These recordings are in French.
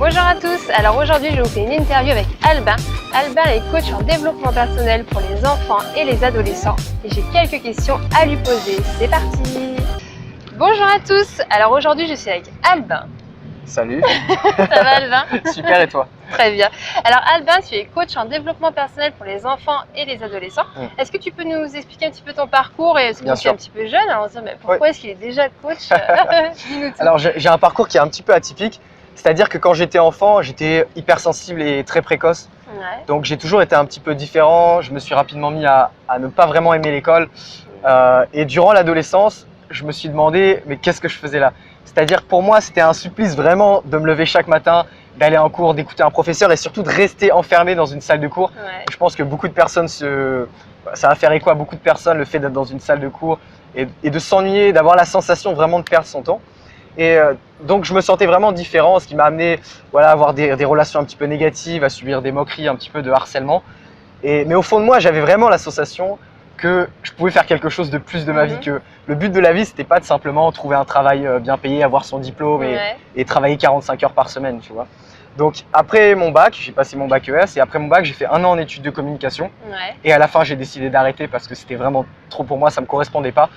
Bonjour à tous, alors aujourd'hui je vous fais une interview avec Albin. Albin est coach en développement personnel pour les enfants et les adolescents et j'ai quelques questions à lui poser. C'est parti! Bonjour à tous, alors aujourd'hui je suis avec Albin. Salut. Ça va Albin? Super, et toi? Très bien. Alors Albin, tu es coach en développppement personnel pour les enfants et les adolescents. Est-ce que tu peux nous expliquer un petit peu ton parcours et est-ce que tu es un petit peu jeune? Alors on se dit mais pourquoi est-ce qu'il est déjà coach? Dis-nous tout. Alors j'ai un parcours qui est un petit peu atypique, c'est-à-dire que quand j'étais enfant, j'étais hypersensible et très précoce. Ouais. Donc j'ai toujours été un petit peu différent, je me suis rapidement mis à ne pas vraiment aimer l'école. Et durant l'adolescence, je me suis demandé mais qu'est-ce que je faisais là? C'est-à-dire pour moi c'était un supplice vraiment de me lever chaque matin, d'aller en cours, d'écouter un professeur et surtout de rester enfermé dans une salle de cours. Ouais. Je pense que beaucoup de personnes, ça va faire écho à beaucoup de personnes le fait d'être dans une salle de cours et de s'ennuyer, d'avoir la sensation vraiment de perdre son temps. Et donc je me sentais vraiment différent, ce qui m'a amené à avoir des relations un petit peu négatives, à subir des moqueries, un petit peu de harcèlement. Mais au fond de moi, j'avais vraiment la sensation que je pouvais faire quelque chose de plus de ma vie, que le but de la vie, c'était pas de simplement trouver un travail bien payé, avoir son diplôme et travailler 45 heures par semaine, tu vois. Donc après mon bac, j'ai passé mon bac ES et après mon bac, j'ai fait 1 an en études de communication. Ouais. Et à la fin, j'ai décidé d'arrêter parce que c'était vraiment trop pour moi, ça me correspondait pas.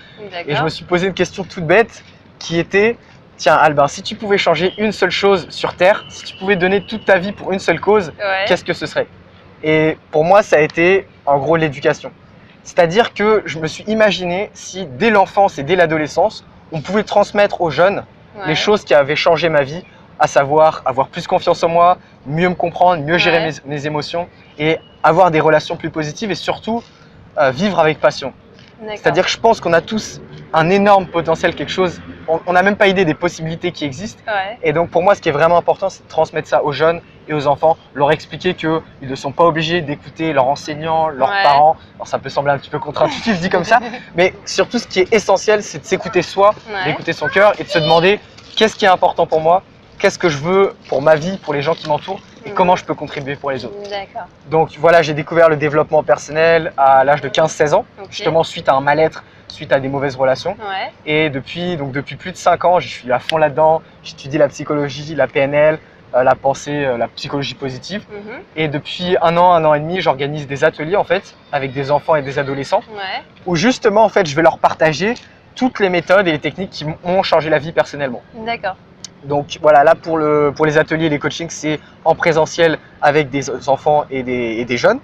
Et je me suis posé une question toute bête qui était: tiens Albin, si tu pouvais changer une seule chose sur Terre, si tu pouvais donner toute ta vie pour une seule cause, qu'est-ce que ce serait? Et pour moi, ça a été en gros l'éducation. C'est-à-dire que je me suis imaginé si dès l'enfance et dès l'adolescence, on pouvait transmettre aux jeunes les choses qui avaient changé ma vie, à savoir avoir plus confiance en moi, mieux me comprendre, mieux gérer mes émotions et avoir des relations plus positives et surtout vivre avec passion. C'est-à-dire que je pense qu'on a tous un énorme potentiel, quelque chose, on n'a même pas idée des possibilités qui existent. Et donc pour moi, ce qui est vraiment important, c'est de transmettre ça aux jeunes et aux enfants, leur expliquer qu'ils ne sont pas obligés d'écouter leurs enseignants, leurs parents. Alors ça peut sembler un petit peu contre-intuitif dit comme ça, mais surtout ce qui est essentiel, c'est de s'écouter soi, d'écouter son cœur et de se demander qu'est-ce qui est important pour moi, qu'est-ce que je veux pour ma vie, pour les gens qui m'entourent et comment je peux contribuer pour les autres. Donc voilà, j'ai découvert le développement personnel à l'âge de 15-16 ans, justement suite à un mal-être, suite à des mauvaises relations. Et depuis plus de 5 ans, je suis à fond là-dedans. J'étudie la psychologie, la PNL, la pensée, la psychologie positive. Et depuis 1 an et demi, j'organise des ateliers en fait avec des enfants et des adolescents où justement en fait, je vais leur partager toutes les méthodes et les techniques qui m'ont changé la vie personnellement. D'accord. Donc voilà, là pour les ateliers et les coachings, c'est en présentiel avec des enfants et des jeunes.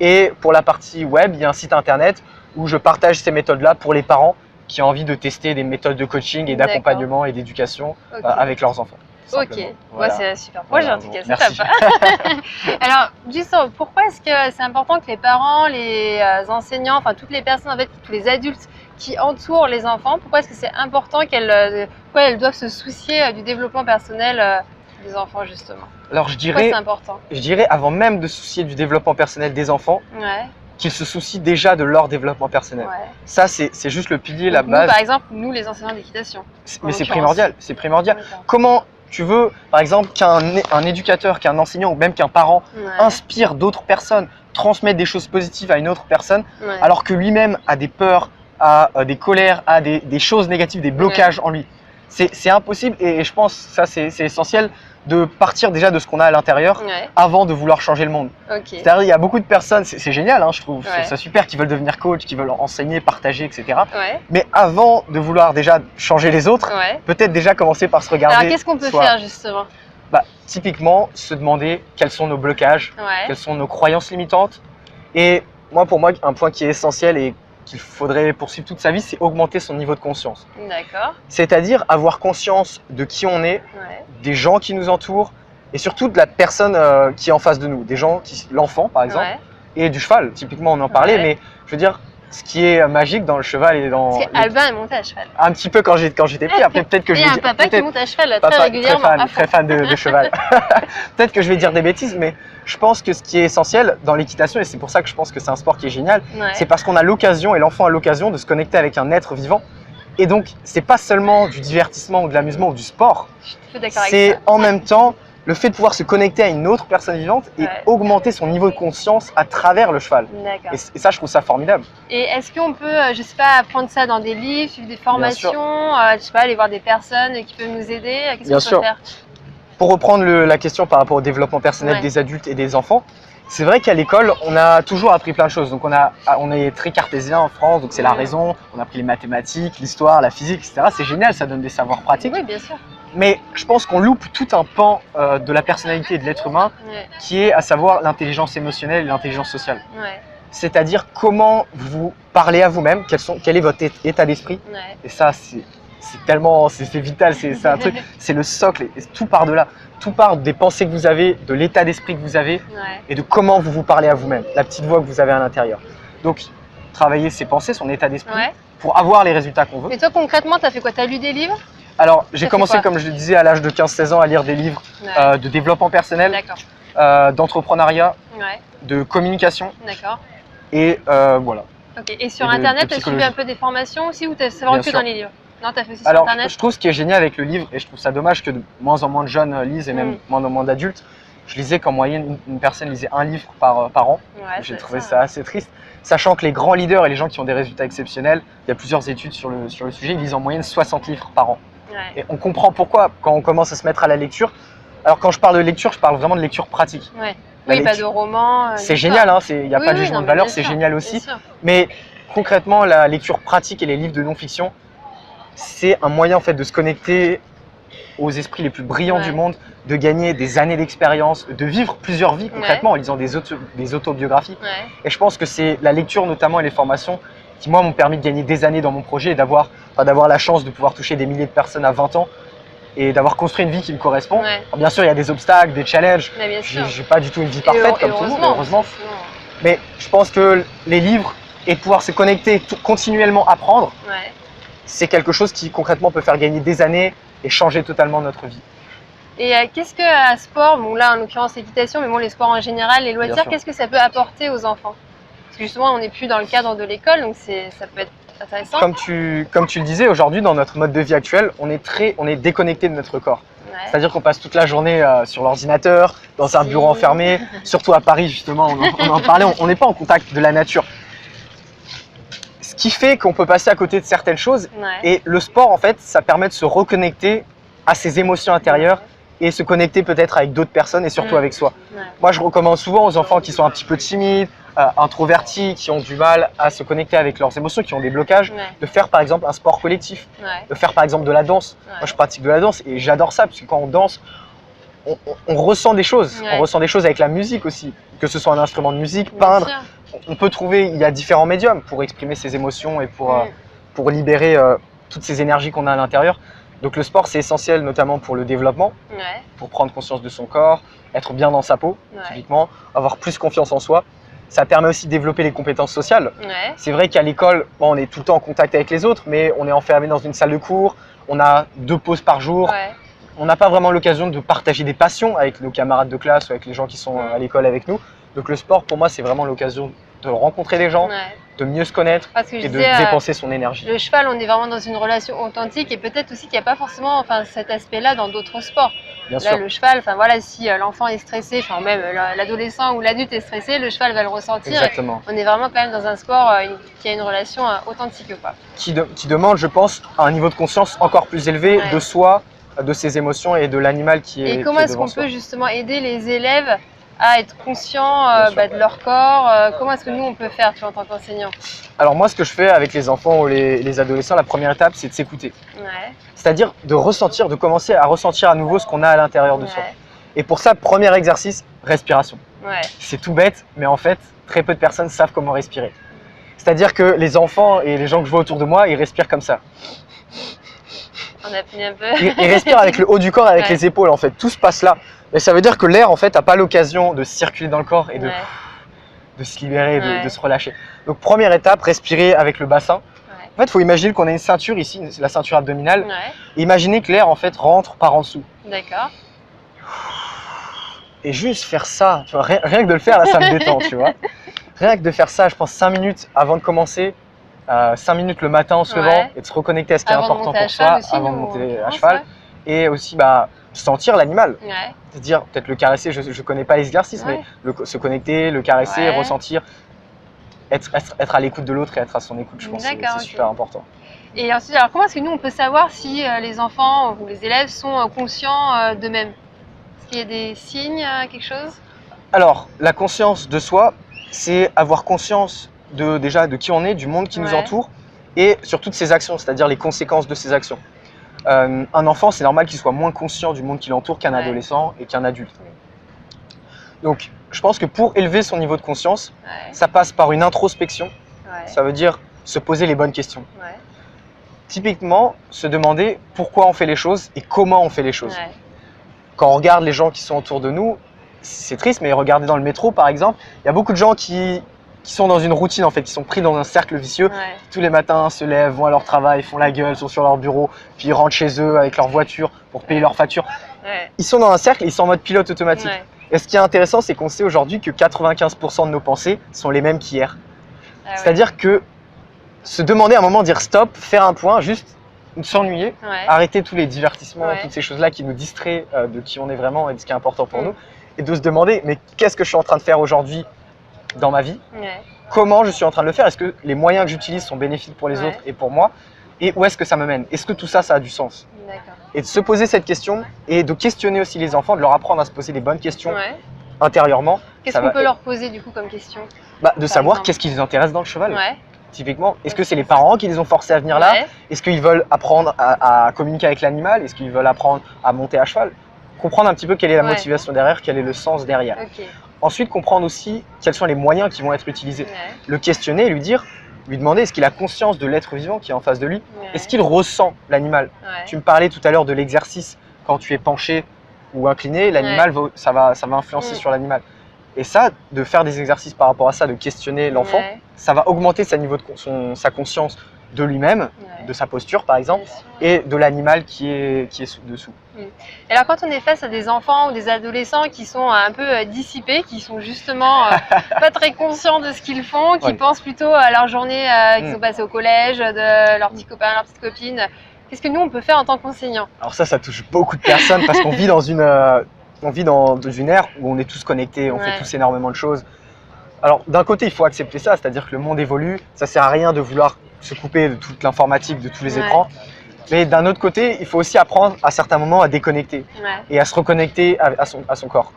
Et pour la partie web, il y a un site internet où je partage ces méthodes-là pour les parents qui ont envie de tester des méthodes de coaching et d'accompagnement et d'éducation avec leurs enfants. Ok, voilà. C'est super projet en tout cas, c'est top. Alors, justement, pourquoi est-ce que c'est important que les parents, les enseignants, enfin toutes les personnes, en fait, tous les adultes qui entourent les enfants, pourquoi est-ce que c'est important qu'elles doivent se soucier du développement personnel des enfants justement? Alors je dirais avant même de se soucier du développement personnel des enfants, qu'ils se soucient déjà de leur développement personnel. Ça, c'est juste le pilier, la base. Nous, par exemple, nous les enseignants d'équitation. Mais c'est primordial, c'est primordial. Comment tu veux, par exemple, qu'un éducateur, qu'un enseignant ou même qu'un parent inspire d'autres personnes, transmette des choses positives à une autre personne, alors que lui-même a des peurs, a des colères, a des choses négatives, des blocages en lui. C'est impossible et je pense que ça c'est essentiel de partir déjà de ce qu'on a à l'intérieur avant de vouloir changer le monde. C'est-à-dire il y a beaucoup de personnes, c'est génial, hein, je trouve ça super, qui veulent devenir coach, qui veulent enseigner, partager, etc. Mais avant de vouloir déjà changer les autres, peut-être déjà commencer par se regarder. Alors qu'est-ce qu'on peut faire justement? Typiquement, se demander quels sont nos blocages, quelles sont nos croyances limitantes. Et pour moi, un point qui est essentiel et qu'il faudrait poursuivre toute sa vie, c'est augmenter son niveau de conscience. C'est-à-dire avoir conscience de qui on est, des gens qui nous entourent et surtout de la personne qui est en face de nous. Des gens, l'enfant par exemple, et du cheval. Typiquement, on en parlait, mais je veux dire, ce qui est magique dans le cheval et dans… Parce qu'Albin est monté à cheval. Un petit peu quand j'étais petit, après peut-être que je vais dire… Il y a un papa qui monte à cheval très régulièrement. Très fan de cheval. Peut-être que je vais dire des bêtises, mais je pense que ce qui est essentiel dans l'équitation, et c'est pour ça que je pense que c'est un sport qui est génial, c'est parce qu'on a l'occasion, et l'enfant a l'occasion de se connecter avec un être vivant. Et donc, c'est pas seulement du divertissement ou de l'amusement ou du sport, c'est en même temps le fait de pouvoir se connecter à une autre personne vivante et augmenter son niveau de conscience à travers le cheval. Et ça, je trouve ça formidable. Et est-ce qu'on peut, je sais pas, apprendre ça dans des livres, suivre des formations, je sais pas, aller voir des personnes qui peuvent nous aider? Qu'est-ce qu'on peut faire? pour reprendre la question par rapport au développement personnel des adultes et des enfants, c'est vrai qu'à l'école, on a toujours appris plein de choses. Donc on est très cartésien en France, donc c'est la raison. On a appris les mathématiques, l'histoire, la physique, etc. C'est génial, ça donne des savoirs pratiques. Oui, bien sûr. Mais je pense qu'on loupe tout un pan de la personnalité de l'être humain, qui est à savoir l'intelligence émotionnelle et l'intelligence sociale. C'est-à-dire comment vous parlez à vous-même, quel est votre état d'esprit. Et ça, c'est vital, c'est un truc, c'est le socle, et tout part de là. Tout part des pensées que vous avez, de l'état d'esprit que vous avez et de comment vous parlez à vous-même, la petite voix que vous avez à l'intérieur. Donc, travailler ses pensées, son état d'esprit pour avoir les résultats qu'on veut. Et toi, concrètement, tu as fait quoi? Tu as lu des livres? Alors, j'ai commencé, comme je le disais, à l'âge de 15-16 ans à lire des livres de développement personnel, d'entrepreneuriat, de communication. Et voilà. Et sur Internet, tu as suivi un peu des formations aussi ou tu es vraiment que dans les livres? Non, tu as fait aussi sur Internet? Je trouve ce qui est génial avec le livre, et je trouve ça dommage que de moins en moins de jeunes lisent, et même moins en moins d'adultes. Je lisais qu'en moyenne, une personne lisait un livre par an. J'ai trouvé ça assez triste. Sachant que les grands leaders et les gens qui ont des résultats exceptionnels, il y a plusieurs études sur le sujet, ils lisent en moyenne 60 livres par an. Et on comprend pourquoi quand on commence à se mettre à la lecture. Alors quand je parle de lecture, je parle vraiment de lecture pratique. Oui, pas de roman. C'est génial, il n'y a pas de jugement de valeur, c'est génial aussi. Mais concrètement, la lecture pratique et les livres de non-fiction, c'est un moyen en fait de se connecter aux esprits les plus brillants du monde, de gagner des années d'expérience, de vivre plusieurs vies concrètement en lisant des autobiographies. Et je pense que c'est la lecture notamment et les formations qui moi m'ont permis de gagner des années dans mon projet et d'avoir la chance de pouvoir toucher des milliers de personnes à 20 ans et d'avoir construit une vie qui me correspond. Alors, bien sûr, il y a des obstacles, des challenges. J'ai pas du tout une vie parfaite comme tout le monde, heureusement. Mais je pense que les livres et pouvoir se connecter, continuellement apprendre, c'est quelque chose qui concrètement peut faire gagner des années et changer totalement notre vie. Et qu'est-ce que sport, bon là en l'occurrence l'équitation, mais bon les sports en général, les loisirs, qu'est-ce que ça peut apporter aux enfants? Parce que justement on n'est plus dans le cadre de l'école, donc ça peut être intéressant. Comme tu le disais, aujourd'hui dans notre mode de vie actuel, on est déconnecté de notre corps. C'est-à-dire qu'on passe toute la journée sur l'ordinateur, dans un bureau enfermé, surtout à Paris justement, on en parlait, on n'est pas en contact de la nature. Ce qui fait qu'on peut passer à côté de certaines choses et le sport en fait ça permet de se reconnecter à ses émotions intérieures et se connecter peut-être avec d'autres personnes et surtout avec soi. Moi je recommande souvent aux enfants qui sont un petit peu timides, introvertis, qui ont du mal à se connecter avec leurs émotions, qui ont des blocages, de faire par exemple un sport collectif, de faire par exemple de la danse. Moi je pratique de la danse et j'adore ça parce que quand on danse, on ressent des choses, on ressent des choses avec la musique aussi, que ce soit un instrument de musique, peindre. On peut trouver, il y a différents médiums pour exprimer ses émotions et pour libérer toutes ces énergies qu'on a à l'intérieur. Donc le sport c'est essentiel notamment pour le développement, pour prendre conscience de son corps, être bien dans sa peau, typiquement, avoir plus confiance en soi. Ça permet aussi de développer les compétences sociales. C'est vrai qu'à l'école, on est tout le temps en contact avec les autres, mais on est enfermé dans une salle de cours, on a 2 pauses par jour. On n'a pas vraiment l'occasion de partager des passions avec nos camarades de classe ou avec les gens qui sont à l'école avec nous. Donc le sport, pour moi, c'est vraiment l'occasion de rencontrer des gens, de mieux se connaître et de dépenser son énergie. Le cheval, on est vraiment dans une relation authentique et peut-être aussi qu'il n'y a pas forcément cet aspect-là dans d'autres sports. Bien sûr. Le cheval, voilà, si l'enfant est stressé, même l'adolescent ou l'adulte est stressé, le cheval va le ressentir. Exactement. On est vraiment quand même dans un sport qui a une relation authentique. Qui demande, je pense, un niveau de conscience encore plus élevé de soi, de ses émotions et de l'animal qui est. Et comment est-ce qu'on peut justement aider les élèves à être conscients de leur corps? Comment est-ce que nous on peut faire en tant qu'enseignant? Alors moi ce que je fais avec les enfants ou les adolescents, la première étape c'est de s'écouter. C'est-à-dire de ressentir, de commencer à ressentir à nouveau ce qu'on a à l'intérieur de soi. Et pour ça, premier exercice, respiration. C'est tout bête, mais en fait très peu de personnes savent comment respirer. C'est-à-dire que les enfants et les gens que je vois autour de moi, ils respirent comme ça. On appuie un peu. Ils respirent avec le haut du corps et avec les épaules en fait, tout se passe là. Et ça veut dire que l'air en fait n'a pas l'occasion de circuler dans le corps et de se libérer, de se relâcher. Donc première étape, respirer avec le bassin. En fait, il faut imaginer qu'on a une ceinture ici, la ceinture abdominale. Et imaginez que l'air en fait rentre par en dessous. D'accord. Et juste faire ça, tu vois, rien que de le faire là, ça me détend, tu vois. Rien que de faire ça, je pense 5 minutes avant de commencer. 5 minutes le matin en se levant et de se reconnecter à ce qui est important pour soi avant de monter à cheval. Et aussi sentir l'animal. C'est-à-dire peut-être le caresser, je ne connais pas les exercices, mais se connecter, le caresser, ressentir, être à l'écoute de l'autre et être à son écoute, je pense que c'est super important. Et ensuite, alors comment est-ce que nous on peut savoir si les enfants ou les élèves sont conscients d'eux-mêmes? Est-ce qu'il y a des signes, quelque chose? Alors, la conscience de soi, c'est avoir conscience déjà de qui on est, du monde qui nous entoure et surtout de ses actions, c'est-à-dire les conséquences de ses actions. Un enfant, c'est normal qu'il soit moins conscient du monde qui l'entoure qu'un adolescent et qu'un adulte. Donc, je pense que pour élever son niveau de conscience, ça passe par une introspection. Ça veut dire se poser les bonnes questions. Typiquement, se demander pourquoi on fait les choses et comment on fait les choses. Quand on regarde les gens qui sont autour de nous, c'est triste, mais regardez dans le métro par exemple, il y a beaucoup de gens qui sont dans une routine en fait, qui sont pris dans un cercle vicieux. Tous les matins se lèvent, vont à leur travail, font la gueule, sont sur leur bureau, puis ils rentrent chez eux avec leur voiture pour payer leurs factures. Ils sont dans un cercle, ils sont en mode pilote automatique. Et ce qui est intéressant, c'est qu'on sait aujourd'hui que 95% de nos pensées sont les mêmes qu'hier. C'est-à-dire que se demander à un moment, dire stop, faire un point, juste s'ennuyer, arrêter tous les divertissements, toutes ces choses-là qui nous distraient de qui on est vraiment et de ce qui est important pour nous, et de se demander mais qu'est-ce que je suis en train de faire aujourd'hui dans ma vie, comment je suis en train de le faire, est-ce que les moyens que j'utilise sont bénéfiques pour les autres et pour moi, et où est-ce que ça me mène, est-ce que tout ça, ça a du sens. Et de se poser cette question et de questionner aussi les enfants, de leur apprendre à se poser les bonnes questions intérieurement. Qu'est-ce qu'on peut leur poser du coup comme question? De savoir qu'est-ce qui les intéresse dans le cheval. Typiquement, est-ce que c'est les parents qui les ont forcés à venir là? Est-ce qu'ils veulent apprendre à communiquer avec l'animal? Est-ce qu'ils veulent apprendre à monter à cheval? Comprendre un petit peu quelle est la motivation derrière, quel est le sens derrière. Ensuite, comprendre aussi quels sont les moyens qui vont être utilisés. Le questionner et lui demander est-ce qu'il a conscience de l'être vivant qui est en face de lui? Est-ce qu'il ressent l'animal? Tu me parlais tout à l'heure de l'exercice. Quand tu es penché ou incliné, l'animal, ça va influencer sur l'animal. Et ça, de faire des exercices par rapport à ça, de questionner l'enfant, ça va augmenter sa conscience de lui-même, de sa posture par exemple, et de l'animal qui est dessous. Et alors quand on est face à des enfants ou des adolescents qui sont un peu dissipés, qui sont justement pas très conscients de ce qu'ils font, qui pensent plutôt à leur journée qu'ils ont passée au collège, de leurs petits copains, leurs petites copines, qu'est-ce que nous on peut faire en tant qu'enseignants? Alors ça touche beaucoup de personnes parce qu'on vit dans une ère où on est tous connectés, on fait tous énormément de choses. Alors d'un côté, il faut accepter ça, c'est-à-dire que le monde évolue, ça sert à rien de vouloir se couper de toute l'informatique, de tous les écrans. Mais d'un autre côté, il faut aussi apprendre à certains moments à déconnecter et à se reconnecter à son corps.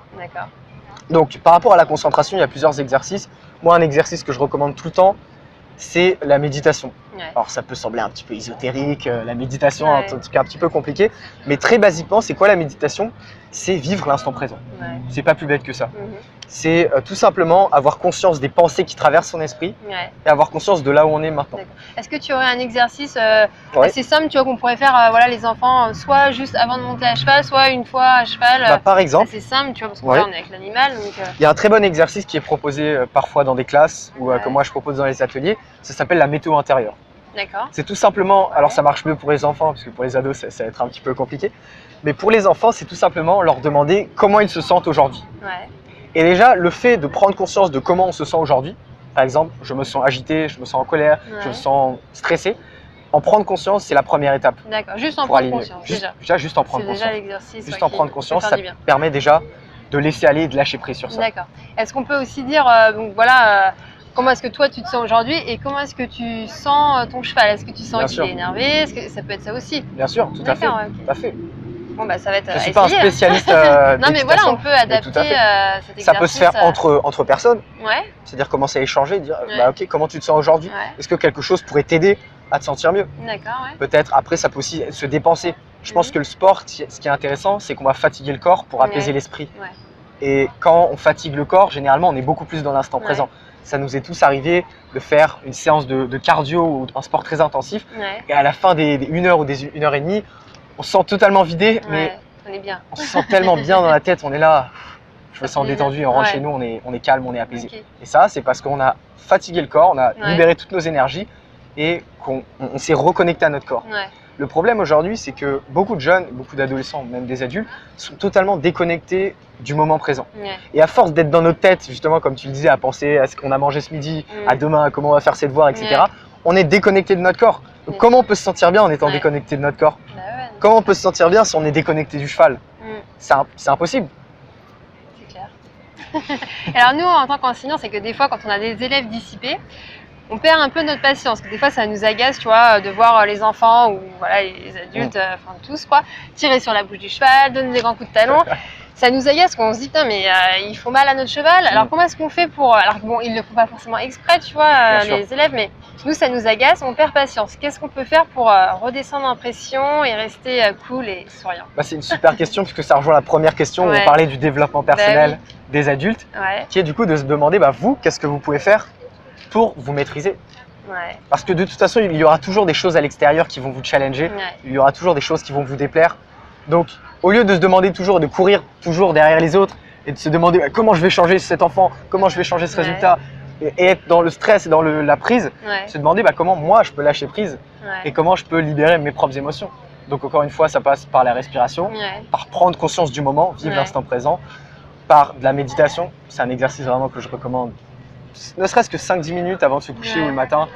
Donc par rapport à la concentration, il y a plusieurs exercices. Moi, un exercice que je recommande tout le temps, c'est la méditation. Alors ça peut sembler un petit peu ésotérique, la méditation, en tout cas un petit peu compliqué, mais très basiquement, c'est quoi la méditation? C'est vivre l'instant présent. C'est pas plus bête que ça. C'est tout simplement avoir conscience des pensées qui traversent son esprit et avoir conscience de là où on est maintenant. Est-ce que tu aurais un exercice assez simple, tu vois, qu'on pourrait faire les enfants, soit juste avant de monter à cheval, soit une fois à cheval, par exemple, assez simple, tu vois, parce que là on est avec l'animal. Il y a un très bon exercice qui est proposé parfois dans des classes ou que moi je propose dans les ateliers, ça s'appelle la météo intérieure. C'est tout simplement, alors ça marche mieux pour les enfants parce que pour les ados ça va être un petit peu compliqué, mais pour les enfants c'est tout simplement leur demander comment ils se sentent aujourd'hui. Et déjà le fait de prendre conscience de comment on se sent aujourd'hui, par exemple je me sens agité, je me sens en colère, je me sens stressé, en prendre conscience c'est la première étape. Juste en prendre conscience déjà. Juste en prendre conscience. C'est déjà l'exercice. Juste en prendre conscience, ça permet déjà de laisser aller et de lâcher prise sur ça. Est-ce qu'on peut aussi dire, comment est-ce que toi tu te sens aujourd'hui et comment est-ce que tu sens ton cheval? Est-ce que tu sens qu'il est énervé? Est-ce que ça peut être ça aussi? Bien sûr, tout à fait. Tout à fait. Bon, ça va être je ne suis pas un spécialiste non mais voilà, on peut adapter cet exercice. Ça peut se faire entre personnes. C'est-à-dire commencer à échanger, dire ok, comment tu te sens aujourd'hui? Est-ce que quelque chose pourrait t'aider à te sentir mieux? Peut-être après ça peut aussi se dépenser. Je pense que le sport, ce qui est intéressant, c'est qu'on va fatiguer le corps pour apaiser l'esprit. Et quand on fatigue le corps, généralement on est beaucoup plus dans l'instant présent. Ça nous est tous arrivé de faire une séance de cardio ou un sport très intensif. Et à la fin des 1 heure ou des 1 heure et demie, on se sent totalement vidé, mais on se sent tellement bien dans la tête, on est là, je me sens détendu, on rentre chez nous, on est calme, on est apaisé. Et ça, c'est parce qu'on a fatigué le corps, on a libéré toutes nos énergies et qu'on s'est reconnecté à notre corps. Le problème aujourd'hui, c'est que beaucoup de jeunes, beaucoup d'adolescents, même des adultes, sont totalement déconnectés du moment présent. Et à force d'être dans notre tête, justement, comme tu le disais, à penser à ce qu'on a mangé ce midi, à demain, à comment on va faire ses devoirs, etc., on est déconnecté de notre corps. Donc, comment on peut se sentir bien en étant déconnecté de notre corps? Comment on peut se sentir bien si on est déconnecté du cheval? C'est impossible. C'est clair. Alors nous, en tant qu'enseignants, c'est que des fois, quand on a des élèves dissipés, on perd un peu notre patience. Des fois, ça nous agace, tu vois, de voir les enfants ou les adultes, enfin tous, quoi, tirer sur la bouche du cheval, donner des grands coups de talon. ça nous agace, qu'on se dit putain mais il faut mal à notre cheval. Alors comment est-ce qu'on fait pour... Alors bon, ils ne le font pas forcément exprès, tu vois, les élèves, mais nous ça nous agace, on perd patience. Qu'est-ce qu'on peut faire pour redescendre en pression et rester cool et souriant? C'est une super question puisque ça rejoint la première question où on parlait du développement personnel des adultes, qui est du coup de se demander vous, qu'est-ce que vous pouvez faire pour vous maîtriser? Parce que de toute façon, il y aura toujours des choses à l'extérieur qui vont vous challenger, il y aura toujours des choses qui vont vous déplaire. Donc, au lieu de se demander toujours, de courir toujours derrière les autres et de se demander comment je vais changer cet enfant, comment je vais changer ce résultat, et être dans le stress et dans la prise, se demander comment moi je peux lâcher prise et comment je peux libérer mes propres émotions. Donc encore une fois, ça passe par la respiration, par prendre conscience du moment, vivre l'instant présent, par de la méditation. C'est un exercice vraiment que je recommande, ne serait-ce que 5-10 minutes avant de se coucher ou le matin,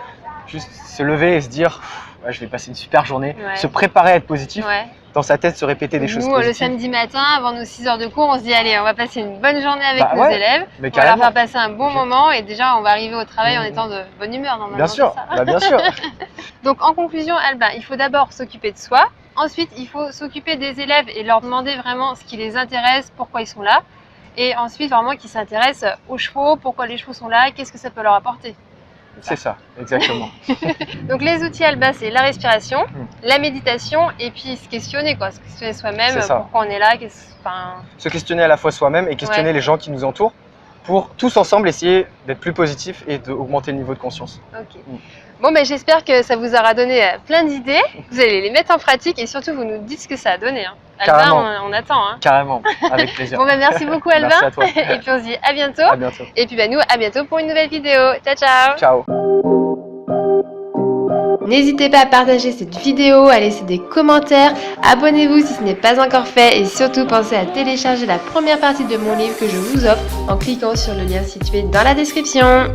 juste se lever et se dire je vais passer une super journée, se préparer à être positif. Dans sa tête, se répéter des choses positives. Le samedi matin, avant nos 6 heures de cours, on se dit allez, on va passer une bonne journée avec nos élèves, on va leur faire passer un bon moment et déjà on va arriver au travail en étant de bonne humeur normalement. Bien sûr, bien sûr. Donc en conclusion, Albin, il faut d'abord s'occuper de soi, ensuite il faut s'occuper des élèves et leur demander vraiment ce qui les intéresse, pourquoi ils sont là, et ensuite vraiment qu'ils s'intéressent aux chevaux, pourquoi les chevaux sont là, qu'est-ce que ça peut leur apporter. C'est ça, exactement. Donc les outils Alba, c'est la respiration, la méditation et puis se questionner, se questionner soi-même, pourquoi on est là. Se questionner à la fois soi-même et questionner les gens qui nous entourent pour tous ensemble essayer d'être plus positifs et d'augmenter le niveau de conscience. Bon, j'espère que ça vous aura donné plein d'idées. Vous allez les mettre en pratique et surtout vous nous dites ce que ça a donné. Alba, on attend. Carrément, avec plaisir. Bon, merci beaucoup Alba. Merci à toi. Et puis on se dit à bientôt. À bientôt. Et puis nous, à bientôt pour une nouvelle vidéo. Ciao, ciao. Ciao. N'hésitez pas à partager cette vidéo, à laisser des commentaires, abonnez-vous si ce n'est pas encore fait et surtout pensez à télécharger la première partie de mon livre que je vous offre en cliquant sur le lien situé dans la description.